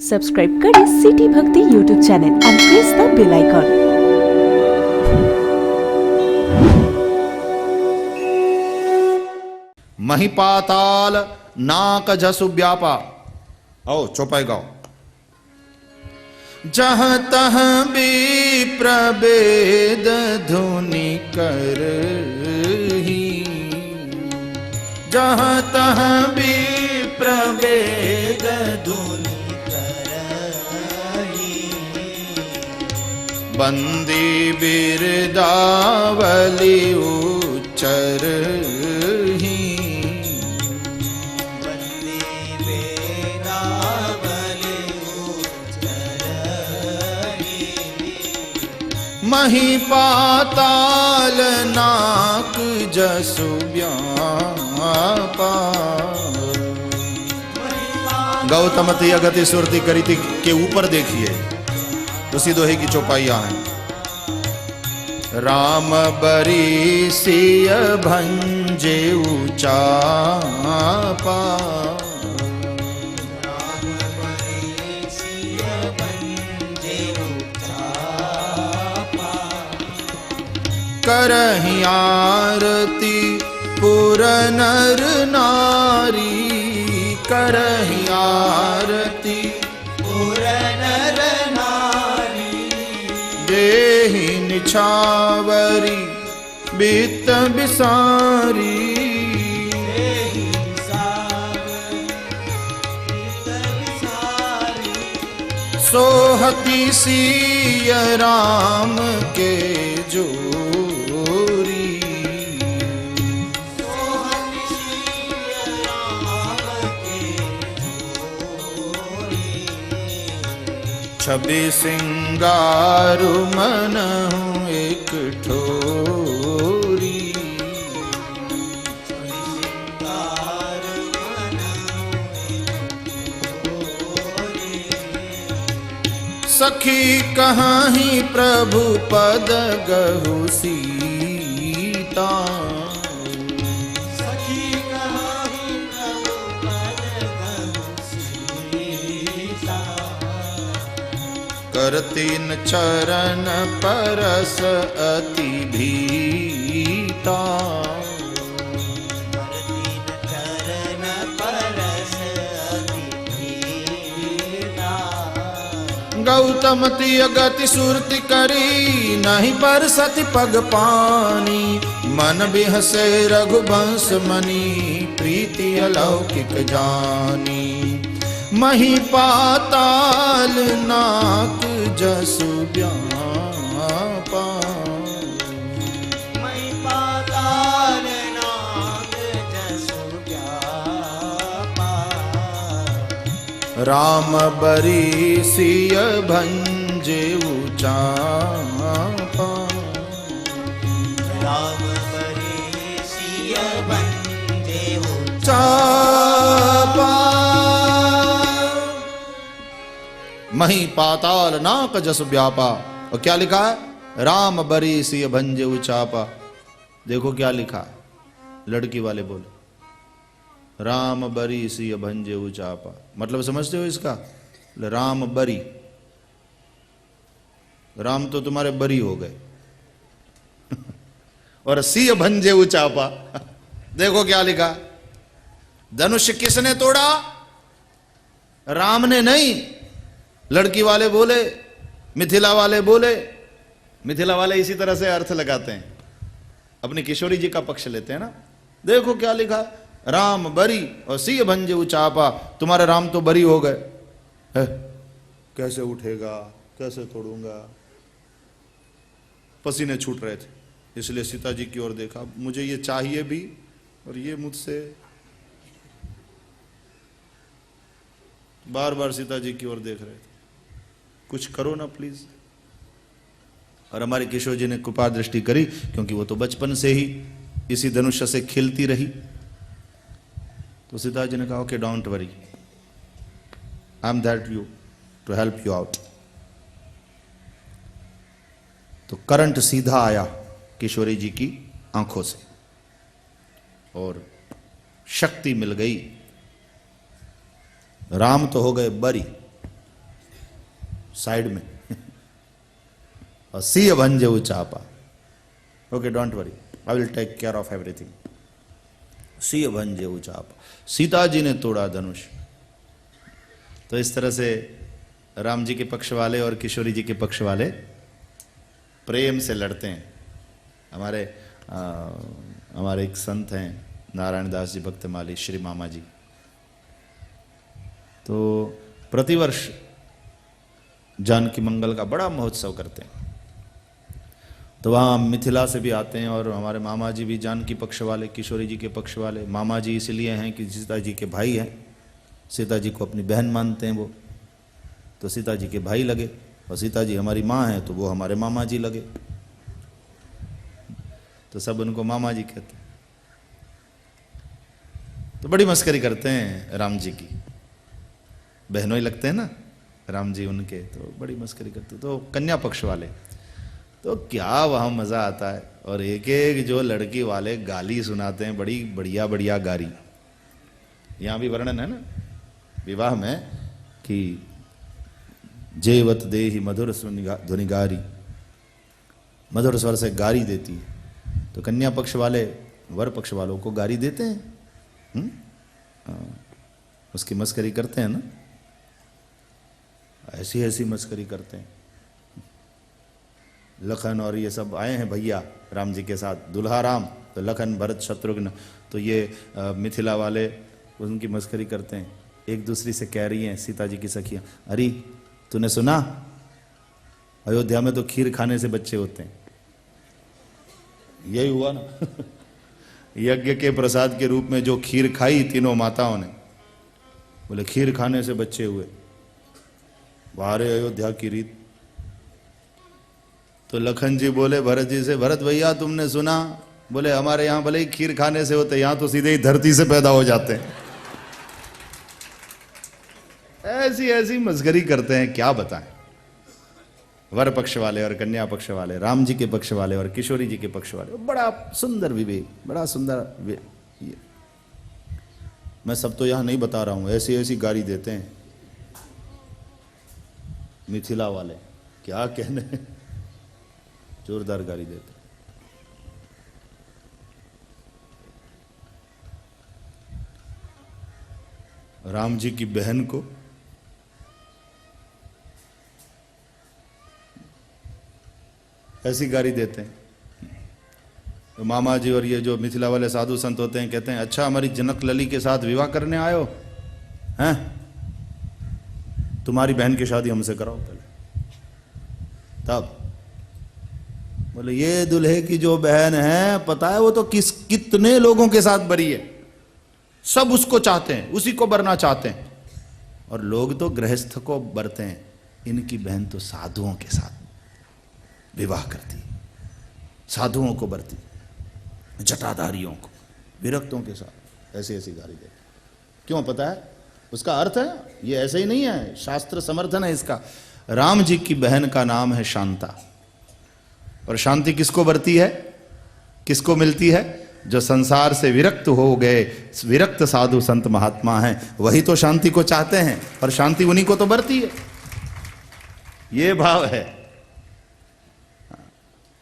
Subscribe करें city Bhakti YouTube channel and press the bell icon. महिपाताल नाक जसु व्यापा। आओ चौपाई गाओ। जहाँ तहाँ भी प्रभेद धुनि करही, जहाँ तहाँ भी प्रभेद धुनि करही। बंदी बिरदावली उच्चरही, महिपाताल नाक जसु व्यापा। गौतमती अगति सुरति करीति के ऊपर देखिए, उसी दोहे की चौपाइयां हैं। राम बरी सिय भंजे उचापा, करहि आरती पुर नर नारी, करहि आरती पुर नर नारी। देहि निछावरी बित बिसारी, सोहती सिय राम के जोरी। छवि सिंगारु मनहु एक ठोरी, सखी कहाही प्रभु पद गहु सीता। सखी कहाही प्रभु पद गहु सीता। करतीन चरण परस अति भीता, गौतमती अगति सुरति करी, नहीं पर सति पग पानी। मन बिहसे रघुवंश मणि, प्रीति अलौकिक जानी। महिपाताल नाक जसु व्यापा, महिपाताल नाक जसु व्यापा। राम बरी सिय भंजे उचापा, राम बरी सिय भंजे उचापा। महिपाताल नाक जसु व्यापा। और क्या लिखा है? राम बरी सिय भंजे उचापा। देखो क्या लिखा, लड़की वाले बोले राम बरी सिय भंजे उचापा। मतलब समझते हो इसका? राम बरी, राम तो तुम्हारे बरी हो गए और सिय भंजे उचापा। देखो क्या लिखा, धनुष किसने तोड़ा? राम ने नहीं। लड़की वाले बोले, मिथिला वाले बोले। मिथिला वाले इसी तरह से अर्थ लगाते हैं, अपनी किशोरी जी का पक्ष लेते हैं ना। देखो क्या लिखा, राम बरी और सिय भंजे उचापा। तुम्हारे राम तो बरी हो गए, कैसे उठेगा, कैसे तोड़ूंगा। पसीने छूट रहे थे, इसलिए सीता जी की ओर देखा, मुझे ये चाहिए भी और ये मुझसे। बार बार सीता जी की ओर देख रहे थे, कुछ करो ना प्लीज। और हमारी किशोर जी ने कृपा दृष्टि करी, क्योंकि वो तो बचपन से ही इसी धनुष से खिलती रही। तो सीता जी ने कहा okay don't worry, I am that you to help you out. तो करंट सीधा आया किशोरी जी की आंखों से और शक्ति मिल गई। राम तो हो गए बरी साइड में और सी भंजे चापा, okay don't worry, I will take care of everything. सी भंजे चापा, सीता जी ने तोड़ा धनुष। तो इस तरह से राम जी के पक्ष वाले और किशोरी जी के पक्ष वाले प्रेम से लड़ते हैं। हमारे एक संत हैं नारायण दास जी भक्तमाली, श्री मामा जी, तो प्रतिवर्ष जानकी मंगल का बड़ा महोत्सव करते हैं। तो वहाँ मिथिला से भी आते हैं और हमारे मामा जी भी जानकी पक्ष वाले, किशोरी जी के पक्ष वाले। मामा जी इसलिए हैं कि सीता जी के भाई हैं, सीता जी को अपनी बहन मानते हैं वो, तो सीता जी के भाई लगे, और सीता जी हमारी माँ हैं तो वो हमारे मामा जी लगे, तो सब उनको मामा जी कहते हैं। तो बड़ी मस्करी करते हैं राम जी की, बहनों ही लगते हैं ना राम जी उनके, तो बड़ी मस्करी करते। तो कन्या पक्ष वाले तो क्या वहाँ मज़ा आता है, और एक एक जो लड़की वाले गाली सुनाते हैं, बड़ी बढ़िया बढ़िया गारी। यहाँ भी वर्णन है ना विवाह में कि जेवत देहि मधुर ध्वनिगारी, मधुर स्वर से गारी देती है। तो कन्या पक्ष वाले वर पक्ष वालों को गारी देते हैं, उसकी मस्करी करते हैं ना, ऐसी ऐसी मस्करी करते हैं। लखन और ये सब आए हैं भैया राम जी के साथ, दुल्हा राम, तो लखन भरत शत्रुघ्न, तो ये मिथिला वाले उनकी मस्करी करते हैं। एक दूसरी से कह रही हैं सीता जी की सखियां, अरे तूने सुना अयोध्या में तो खीर खाने से बच्चे होते हैं। यही हुआ ना यज्ञ के प्रसाद के रूप में जो खीर खाई तीनों माताओं ने, बोले खीर खाने से बच्चे हुए। बाहर अयोध्या की रीत। तो लखन जी बोले भरत जी से, भरत भैया तुमने सुना? बोले हमारे यहाँ भले ही खीर खाने से होते, यहाँ तो सीधे ही धरती से पैदा हो जाते हैं। ऐसी ऐसी मस्करी करते हैं, क्या बताएं। वर पक्ष वाले और कन्या पक्ष वाले, राम जी के पक्ष वाले और किशोरी जी के पक्ष वाले, बड़ा सुंदर विवेक, बड़ा सुंदर ये। मैं सब तो यहाँ नहीं बता रहा हूँ, ऐसी ऐसी गाली देते हैं मिथिला वाले, क्या कहने, जोरदार गाली देते। राम जी की बहन को ऐसी गाली देते हैं। तो मामा जी और ये जो मिथिला वाले साधु संत होते हैं कहते हैं, अच्छा हमारी जनक लली के साथ विवाह करने आयो हैं, तुम्हारी बहन की शादी हमसे कराओ पहले। तब बोले ये दुल्हे की जो बहन है, पता है वो तो कितने लोगों के साथ बरी है, सब उसको चाहते हैं, उसी को बरना चाहते हैं, और लोग तो गृहस्थ को बरते हैं, इनकी बहन तो साधुओं के साथ विवाह करती, साधुओं को बरती, जटाधारियों को, विरक्तों के साथ ऐसी ऐसी गाली देती। क्यों पता है उसका अर्थ है? ये ऐसे ही नहीं है, शास्त्र समर्थन है इसका। राम जी की बहन का नाम है शांता, और शांति किसको बरती है, किसको मिलती है? जो संसार से विरक्त हो गए, विरक्त साधु संत महात्मा हैं, वही तो शांति को चाहते हैं, और शांति उन्हीं को तो बरती है। ये भाव है।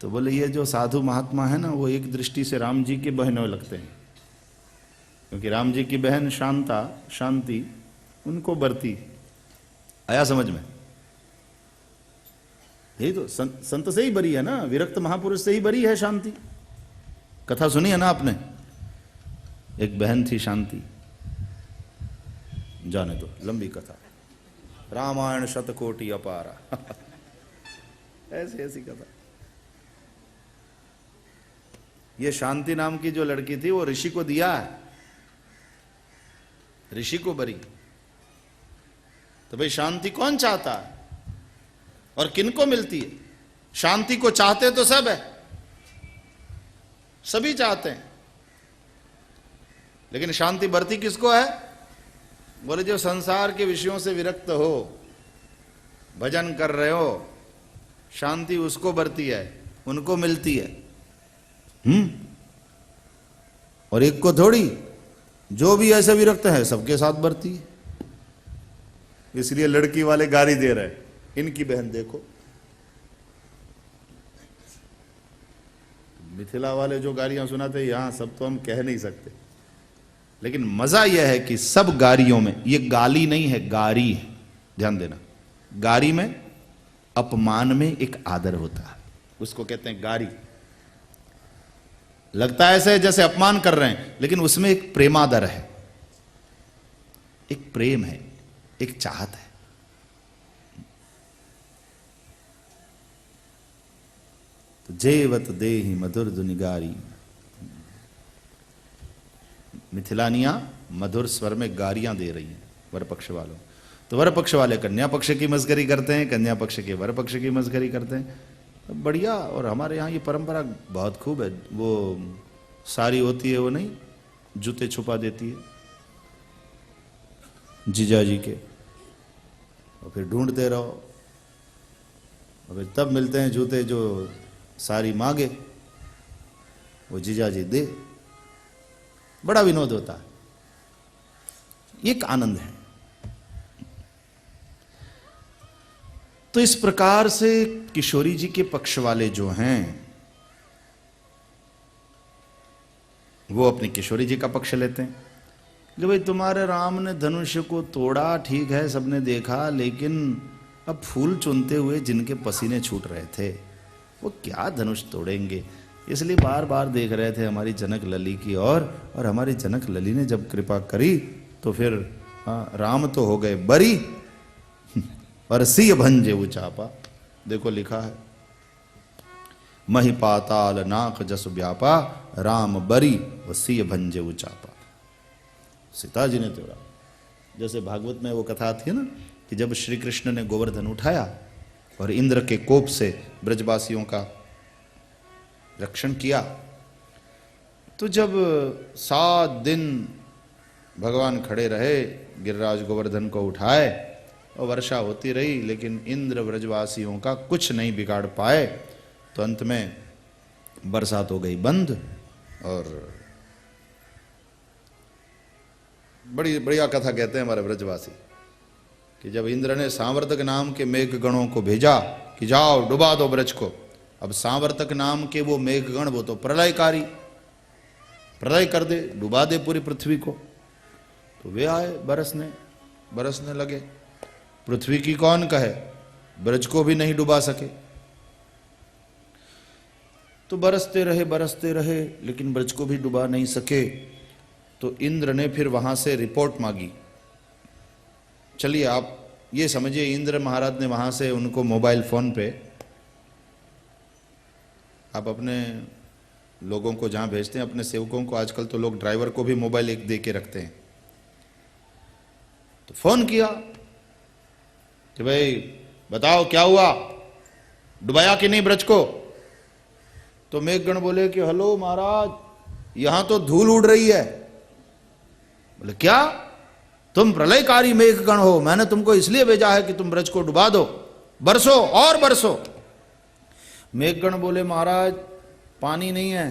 तो बोले ये जो साधु महात्मा है ना, वो एक दृष्टि से राम जी के बहनों लगते हैं, क्योंकि राम जी की बहन शांता, शांति उनको बरती। आया समझ में? यही तो संत से ही बरी है ना, विरक्त महापुरुष से ही बरी है शांति। कथा सुनी है ना आपने? एक बहन थी शांति, जाने दो, लंबी कथा, रामायण शतकोटि अपारा ऐसी ऐसी कथा। ये शांति नाम की जो लड़की थी, वो ऋषि को दिया है, ऋषि को बरी। तो भाई शांति कौन चाहता है और किनको मिलती है? शांति को चाहते तो सब है, सभी चाहते हैं, लेकिन शांति बरती किसको है? बोले जो संसार के विषयों से विरक्त हो, भजन कर रहे हो, शांति उसको बरती है, उनको मिलती है। और एक को थोड़ी, जो भी ऐसे विरक्त है सबके साथ बरती है। इसलिए लड़की वाले गाली दे रहे, इनकी बहन देखो। मिथिला वाले जो गालियां सुनाते यहां सब तो हम कह नहीं सकते, लेकिन मजा यह है कि सब गारियों में, ये गाली नहीं है, गारी है, ध्यान देना। गारी में अपमान में एक आदर होता है, उसको कहते हैं गारी। लगता है ऐसे जैसे अपमान कर रहे हैं, लेकिन उसमें एक प्रेमादर है, एक प्रेम है, एक चाहत है। तो जेवत देहि मधुर दुनिगारी, मिथिलानियां मधुर स्वर में गारियां दे रही हैं वर पक्ष वालों। तो वर पक्ष वाले कन्या पक्ष की मस्करी करते हैं, कन्या पक्ष के वर पक्ष की मस्करी करते हैं। बढ़िया। और हमारे यहाँ ये परंपरा बहुत खूब है। वो साड़ी होती है, वो नहीं, जूते छुपा देती है जीजा जी के, और फिर ढूंढते रहो, और फिर तब मिलते हैं जूते जो साड़ी मांगे वो जीजा जी दे। बड़ा विनोद होता है, एक आनंद है। तो इस प्रकार से किशोरी जी के पक्ष वाले जो हैं वो अपनी किशोरी जी का पक्ष लेते हैं कि भाई तुम्हारे राम ने धनुष को तोड़ा, ठीक है, सबने देखा, लेकिन अब फूल चुनते हुए जिनके पसीने छूट रहे थे वो क्या धनुष तोड़ेंगे। इसलिए बार बार देख रहे थे हमारी जनक लली की और हमारी जनक लली ने जब कृपा करी तो फिर राम तो हो गए बरी और सिय भंजे उचापा। देखो लिखा है, मही पाताल नाक जस व्यापा, राम बरी व सिय भंजे उचापा। सीता जी ने तोड़ा। जैसे भागवत में वो कथा आती है ना कि जब श्री कृष्ण ने गोवर्धन उठाया और इंद्र के कोप से ब्रजवासियों का रक्षण किया, तो जब 7 दिन भगवान खड़े रहे, गिरिराज गोवर्धन को उठाए और वर्षा होती रही, लेकिन इंद्र ब्रजवासियों का कुछ नहीं बिगाड़ पाए। तो अंत में बरसात हो गई बंद। और बड़ी बढ़िया कथा कहते हैं हमारे ब्रजवासी कि जब इंद्र ने सांवर्तक नाम के मेघ गणों को भेजा कि जाओ डुबा दो ब्रज को। अब सांवर्तक नाम के वो मेघगण वो तो प्रलयकारी, प्रलय कर दे, डुबा दे पूरी पृथ्वी को। तो वे आए बरसने लगे। पृथ्वी की कौन कहे, ब्रज को भी नहीं डुबा सके। तो बरसते रहे लेकिन ब्रज को भी डुबा नहीं सके। तो इंद्र ने फिर वहां से रिपोर्ट मांगी। चलिए आप ये समझिए, इंद्र महाराज ने वहां से उनको मोबाइल फोन पे, आप अपने लोगों को जहां भेजते हैं, अपने सेवकों को, आजकल तो लोग ड्राइवर को भी मोबाइल एक दे के रखते हैं, तो फोन किया कि भाई बताओ क्या हुआ, डुबाया कि नहीं ब्रज को। तो मेघगण बोले कि हेलो महाराज, यहां तो धूल उड़ रही है। बोले क्या, तुम प्रलयकारी मेघगण हो, मैंने तुमको इसलिए भेजा है कि तुम ब्रज को डुबा दो, बरसो और बरसो। मेघगण बोले महाराज पानी नहीं है,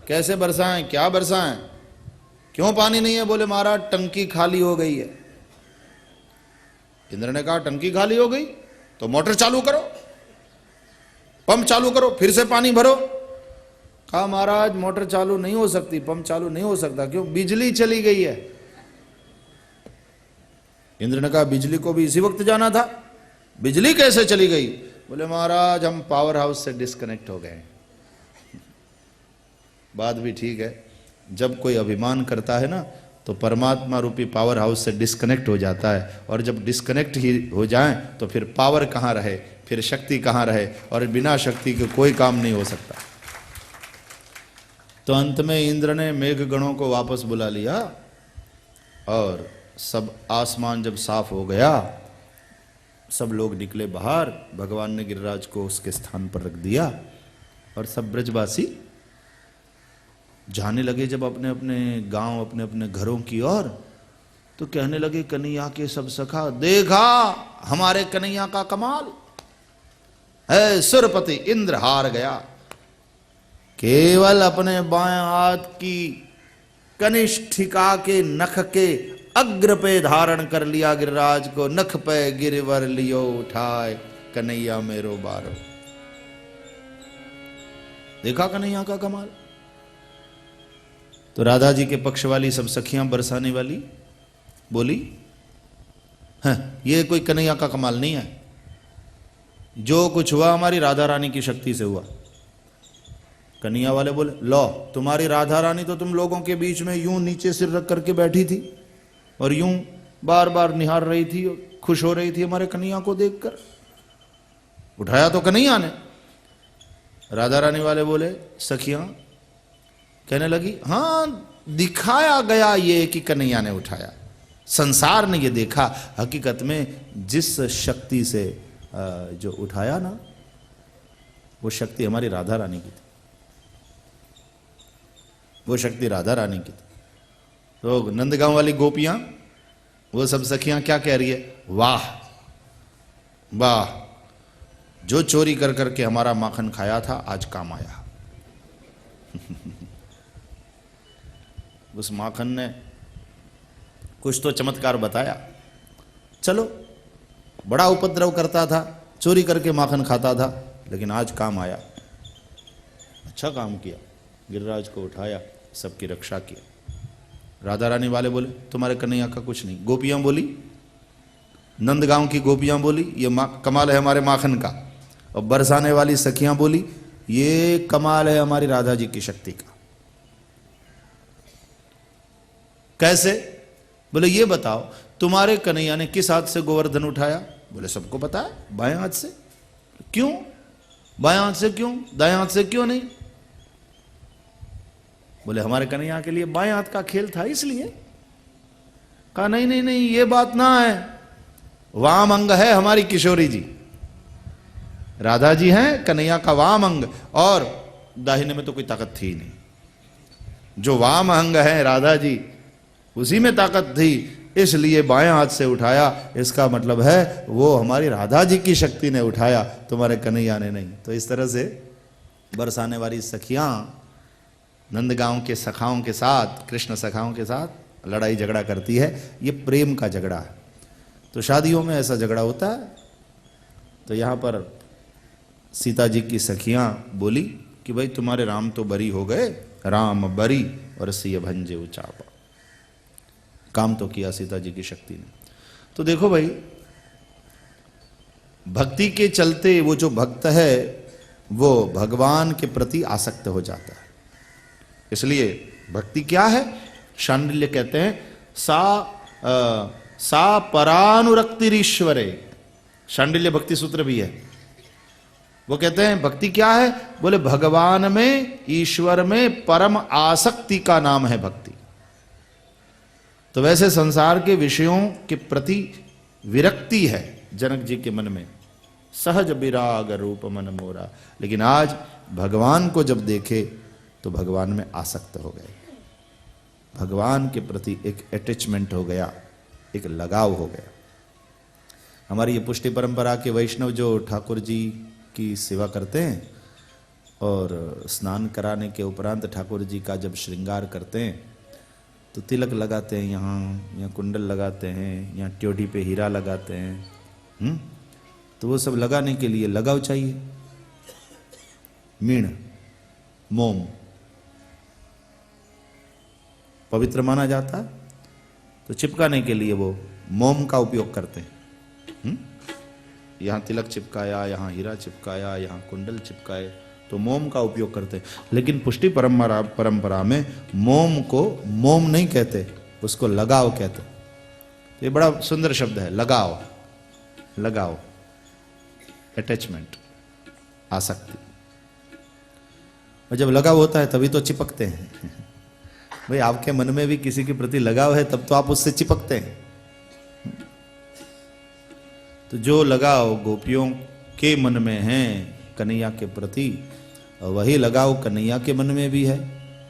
कैसे बरसाएं, क्या बरसाएं, क्यों पानी नहीं है। बोले महाराज टंकी खाली हो गई है। इंद्र ने कहा टंकी खाली हो गई तो मोटर चालू करो, पंप चालू करो, फिर से पानी भरो। कहा महाराज मोटर चालू नहीं हो सकती, पंप चालू नहीं हो सकता, क्यों, बिजली चली गई है। इंद्र ने कहा बिजली को भी इसी वक्त जाना था, बिजली कैसे चली गई। बोले महाराज हम पावर हाउस से डिस्कनेक्ट हो गए। बात भी ठीक है, जब कोई अभिमान करता है ना तो परमात्मा रूपी पावर हाउस से डिस्कनेक्ट हो जाता है, और जब डिस्कनेक्ट ही हो जाए तो फिर पावर कहाँ रहे, फिर शक्ति कहाँ रहे, और बिना शक्ति के कोई काम नहीं हो सकता। तो अंत में इंद्र ने मेघगणों को वापस बुला लिया, और सब आसमान जब साफ हो गया, सब लोग निकले बाहर, भगवान ने गिरिराज को उसके स्थान पर रख दिया, और सब ब्रजवासी जाने लगे जब अपने अपने गांव, अपने अपने घरों की ओर। तो कहने लगे कन्हैया के सब सखा, देखा हमारे कन्हैया का कमाल है, सुरपति इंद्र हार गया। केवल अपने बाएं हाथ की कनिष्ठिका के नख के अग्र पे धारण कर लिया गिरिराज को, नख पे गिरवर लियो उठाए, कन्हैया मेरो बारो। देखा कन्हैया का कमाल। तो राधा जी के पक्ष वाली सब सखियां बरसाने वाली बोली, हाँ, ये कोई कन्हैया का कमाल नहीं है, जो कुछ हुआ हमारी राधा रानी की शक्ति से हुआ। कन्हैया वाले बोले, लो तुम्हारी राधा रानी तो तुम लोगों के बीच में यूं नीचे सिर रख करके बैठी थी और यूं बार बार निहार रही थी, खुश हो रही थी हमारे कन्हैया को देखकर, उठाया तो कन्हैया ने। राधा रानी वाले बोले, सखियां कहने लगी, हाँ दिखाया गया ये कि कन्हैया ने उठाया, संसार ने ये देखा, हकीकत में जिस शक्ति से जो उठाया ना, वो शक्ति हमारी राधा रानी की थी, वो शक्ति राधा रानी की थी। तो नंदगांव वाली गोपियां, वो सब सखियां क्या कह रही है, वाह वाह, जो चोरी कर करके हमारा माखन खाया था आज काम आया। उस माखन ने कुछ तो चमत्कार बताया। चलो, बड़ा उपद्रव करता था, चोरी करके माखन खाता था, लेकिन आज काम आया, अच्छा काम किया, गिरिराज को उठाया, सबकी रक्षा किया। राधा रानी वाले बोले, तुम्हारे कन्हैया का कुछ नहीं। गोपियां बोली, नंदगांव की गोपियां बोली, ये कमाल है हमारे माखन का। और बरसाने वाली सखियां बोली, ये कमाल है हमारी राधा जी की शक्ति का। कैसे? बोले ये बताओ, तुम्हारे कन्हैया ने किस हाथ से गोवर्धन उठाया? बोले सबको पता है, बाएं हाथ से। क्यों बाएं हाथ से, क्यों दाएं हाथ से क्यों नहीं? बोले हमारे कन्हैया के लिए बाएं हाथ का खेल था इसलिए। कहा नहीं नहीं नहीं, ये बात ना है, वाम अंग है हमारी किशोरी जी, राधा जी हैं कन्हैया का वाम अंग, और दाहिने में तो कोई ताकत थी नहीं, जो वाम अंग है राधा जी उसी में ताकत थी, इसलिए बाएं हाथ से उठाया। इसका मतलब है वो हमारी राधा जी की शक्ति ने उठाया, तुम्हारे कन्हैया ने नहीं। तो इस तरह से बरसाने वाली सखियां नंदगांव के सखाओं के साथ, कृष्ण सखाओं के साथ लड़ाई झगड़ा करती है। ये प्रेम का झगड़ा है। तो शादियों में ऐसा झगड़ा होता है। तो यहां पर सीता जी की सखियां बोली कि भाई तुम्हारे राम तो बरी हो गए, राम बरी और सिय भंजे उचापा। काम तो किया सीता जी की शक्ति ने। तो देखो भाई, भक्ति के चलते वो जो भक्त है वो भगवान के प्रति आसक्त हो जाता है। इसलिए भक्ति क्या है? शांडिल्य कहते हैं सा परानुरक्तिरीश्वरे। शांडिल्य भक्ति सूत्र भी है। वो कहते हैं भक्ति क्या है? बोले भगवान में, ईश्वर में परम आसक्ति का नाम है भक्ति। तो वैसे संसार के विषयों के प्रति विरक्ति है जनक जी के मन में, सहज विराग रूप मन मोरा। लेकिन आज भगवान को जब देखे तो भगवान में आसक्त हो गए, भगवान के प्रति एक अटैचमेंट हो गया, एक लगाव हो गया। हमारी ये पुष्टि परंपरा के वैष्णव जो ठाकुर जी की सेवा करते हैं और स्नान कराने के उपरांत ठाकुर जी का जब श्रृंगार करते हैं तो तिलक लगाते हैं, यहाँ कुंडल लगाते हैं, यहाँ ट्योटी पे हीरा लगाते हैं। तो वो सब लगाने के लिए लगाव चाहिए, मीण, मोम पवित्र माना जाता है। तो चिपकाने के लिए वो मोम का उपयोग करते हैं। यहाँ तिलक चिपकाया, यहाँ हीरा चिपकाया, यहाँ कुंडल चिपकाए, तो मोम का उपयोग करते हैं। लेकिन पुष्टि परंपरा में मोम को मोम नहीं कहते, उसको लगाव कहते। तो ये बड़ा सुंदर शब्द है, लगाव, लगाव, अटैचमेंट, आसक्ति। और जब लगाव होता है तभी तो चिपकते हैं। भाई आपके मन में भी किसी के प्रति लगाव है तब तो आप उससे चिपकते हैं। तो जो लगाव गोपियों के मन में है कन्हैया के प्रति, वही लगाव कन्हैया के मन में भी है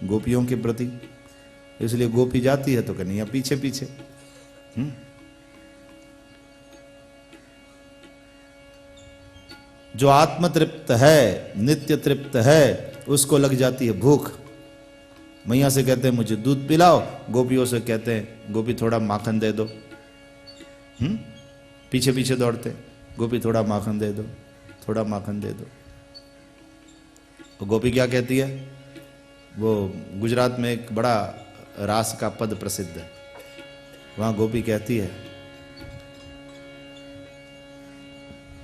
गोपियों के प्रति। इसलिए गोपी जाती है तो कन्हैया पीछे पीछे। जो आत्म तृप्त है, नित्य तृप्त है, उसको लग जाती है भूख। मैया से कहते हैं मुझे दूध पिलाओ, गोपियों से कहते हैं गोपी थोड़ा माखन दे दो। पीछे पीछे दौड़ते, गोपी थोड़ा माखन दे दो, थोड़ा माखन दे दो। तो गोपी क्या कहती है? वो गुजरात में एक बड़ा रास का पद प्रसिद्ध है, वहां गोपी कहती है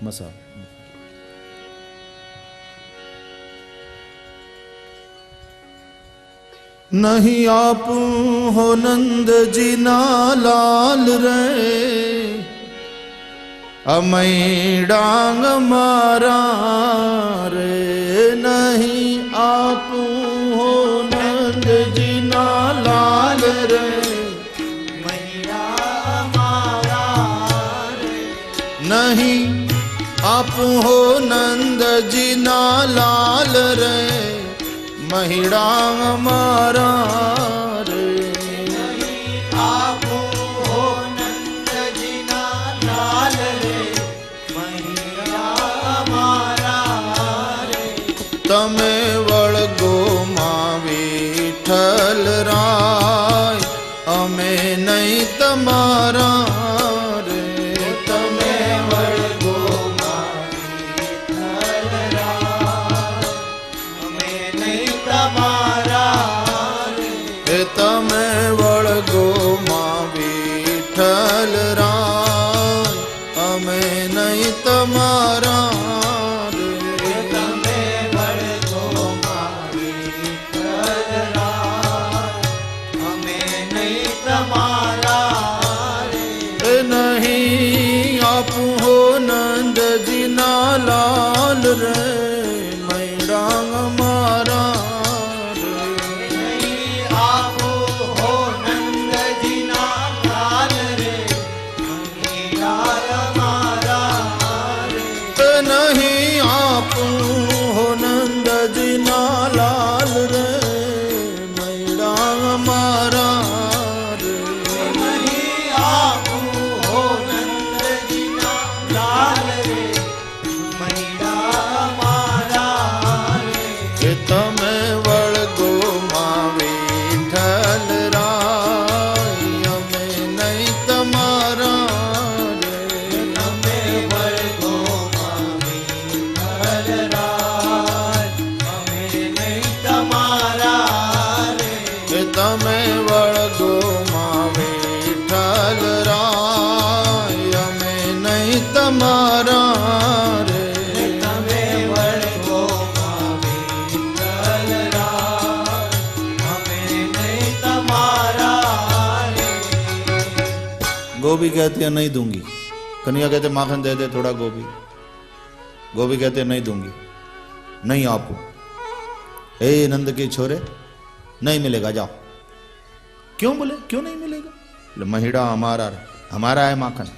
मसा नहीं आप हो नंद जी ना लाल रे, अमई डांग मारा रे। नहीं आप हो नंद जी ना लाल रे, मैया मारा रे। नहीं आप हो नंद जी ना लाल रे, महिड़ा हमारा रे। नहीं आप हो नंद जी ना लाल रे, महिड़ा हमारा रे। तमे वळगो मां विठ्ठल राय, अमे नहीं तमारा रे। तमे वळगो मां विठ्ठल राय, अमे नहीं तमारा रे। तमे वळगो मां विठ्ठल राय, अमे नहीं तमारा रे। तमे वळगो मां विठ्ठल राय, अमे नहीं तमारा रे। नहीं आप हो नंद जी ना लाल रे, मैडा हमारा रे। नहीं आप हो नंद जी ना लाल रे, मैडा हमारा रे। नहीं आप हो नंद जी ना लाल रे, मैडा हमारा रे। नहीं आप हो नंद जी ना लाल रे, मैडा हमारा रे। तमे वळगो मां विठ्ठल राय, अमे नहीं तमारा रे। तमे वळगो मां विठ्ठल राय, अमे नहीं तमारा रे। तमे वळगो मां विठ्ठल राय, अमे नहीं तमारा रे। तमे वळगो मां विठ्ठल राय, अमे नहीं तमारा रे। गोपी कहती है नहीं दूंगी, कन्हैया कहते माखन दे दे थोड़ा। गोपी गोपी कहते नहीं दूंगी, नहीं आपको। ए नंद के छोरे, नहीं मिलेगा, जाओ। क्यों बोले? क्यों नहीं मिलेगा? बोले महिड़ा हमारा रे, हमारा है माखन।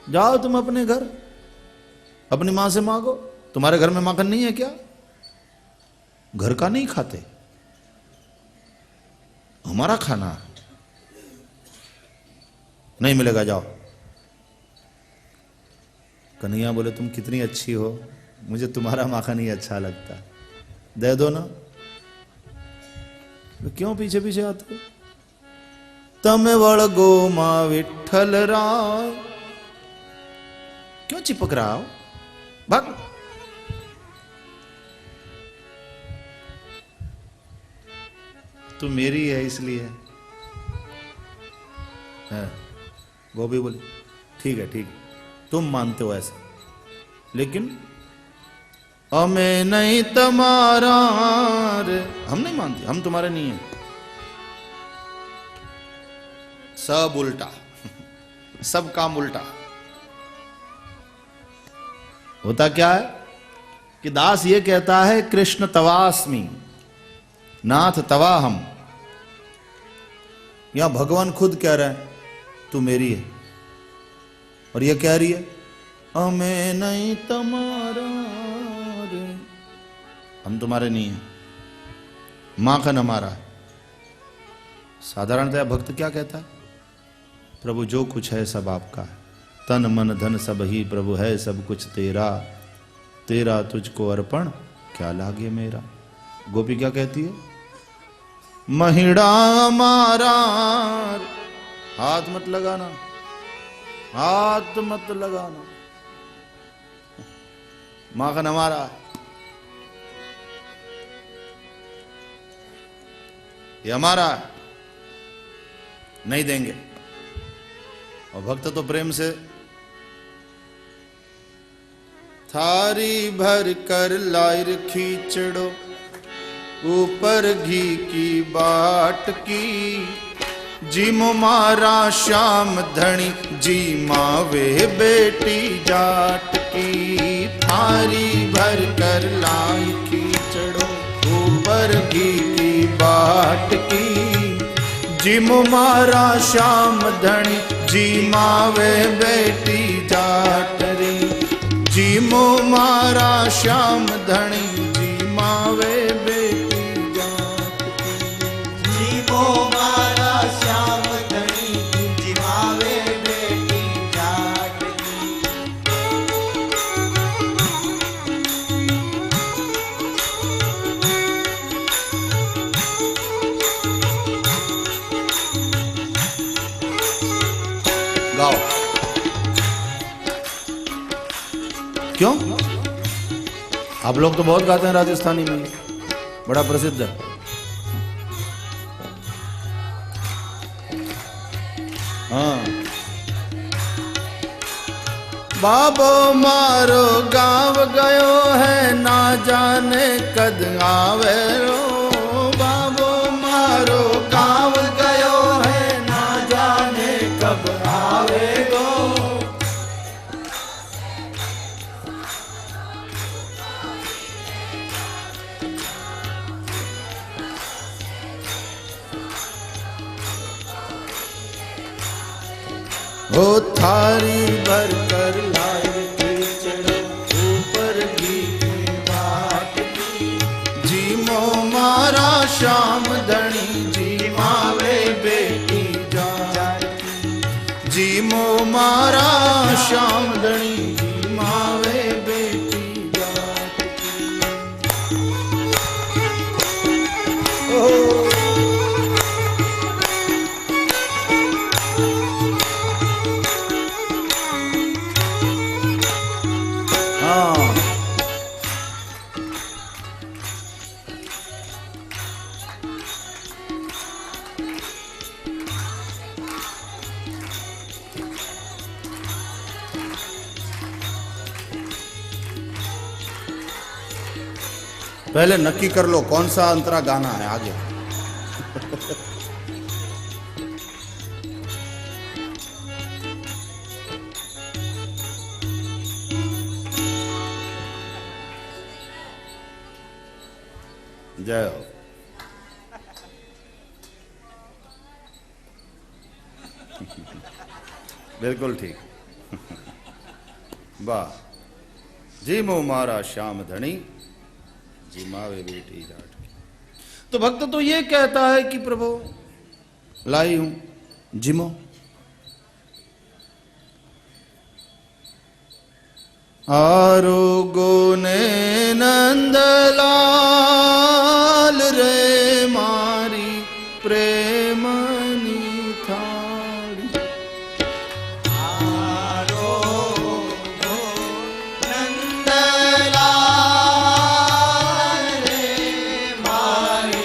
जाओ तुम अपने घर, अपनी मां से मांगो। तुम्हारे घर में माखन नहीं है क्या? घर का नहीं खाते, हमारा खाना नहीं मिलेगा, जाओ। कन्हैया बोले तुम कितनी अच्छी हो, मुझे तुम्हारा माखन ही अच्छा लगता, दे दो ना। तो क्यों पीछे पीछे आते हो? तमे वळगो मां विठ्ठल राय, क्यों चिपक रहा हो? भाग। तू मेरी है इसलिए है। गोपी बोली ठीक है, ठीक है, तुम मानते हो ऐसा, लेकिन हमें नहीं तुम्हारा रे। हम नहीं मानते, हम तुम्हारे नहीं है। सब उल्टा, सब काम उल्टा। होता क्या है कि दास ये कहता है कृष्ण तवास्मि, नाथ तवा हम। यहां भगवान खुद कह रहे हैं तू मेरी है, और ये कह रही है हमें नहीं तुम्हारा रे, हम तुम्हारे नहीं है, माखन हमारा है। साधारणतः भक्त क्या कहता है? प्रभु जो कुछ है सब आपका है, तन मन धन सब ही प्रभु है, सब कुछ तेरा, तेरा तुझको अर्पण क्या लागे मेरा। गोपी क्या कहती है? महिड़ा मारा, हाथ मत लगाना, हाथ मत लगाना, माखन हमारा, ये हमारा नहीं देंगे। और भक्त तो प्रेम से थारी भर कर लायर खींचड़ो, ऊपर घी की बाट की, जिमो मारा श्याम धनी, जी मावे बेटी जाट की। थारी भर कर लाई खींचड़ो, ऊपर घी की बाट की, जिमो मारा श्याम धनी, जी मावे बेटी जाट री। जिमो मारा श्याम धनी, जी मावे बेटी जाट की। जीवो मारा श्याम धनी, जिमावे बेटी जाट की। गाओ। क्यों? आप लोग तो बहुत गाते हैं राजस्थानी में, बड़ा प्रसिद्ध है। हाँ। बाबो मारो गाँव गयो है, ना जाने कद आवे रो। बाबो मारो गाँव गयो है, ना जाने कब आवे गो। ओ थारी भर कर लाए खींचड़ो, ऊपर घी की बाट की, जीमो मारा श्याम धनी, जी मावे बेटी जाट की। जीमो मारा श्याम धनी, जी मावे बेटी जाट की। ओ पहले नक्की कर लो कौन सा अंतरा गाना है आगे। जय हो। बिल्कुल ठीक। वाह। जी मो मारा श्याम धनी, जी मावे बेटी जाट की। तो भक्त तो ये कहता है कि प्रभु लाई हूं जिमो। आरोगो ने नंदलाल रे, मारी प्रेमनी थाड़ी। आरोगो नंदलाल रे, मारी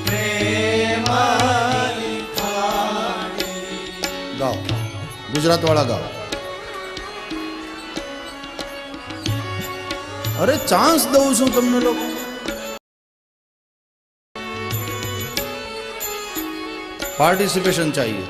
प्रेमनी थाड़ी। गाओ, गुजरात वाला गाओ। अरे चांस दઉં છું તમને લોકો। पार्टिसिपेशन चाहिए।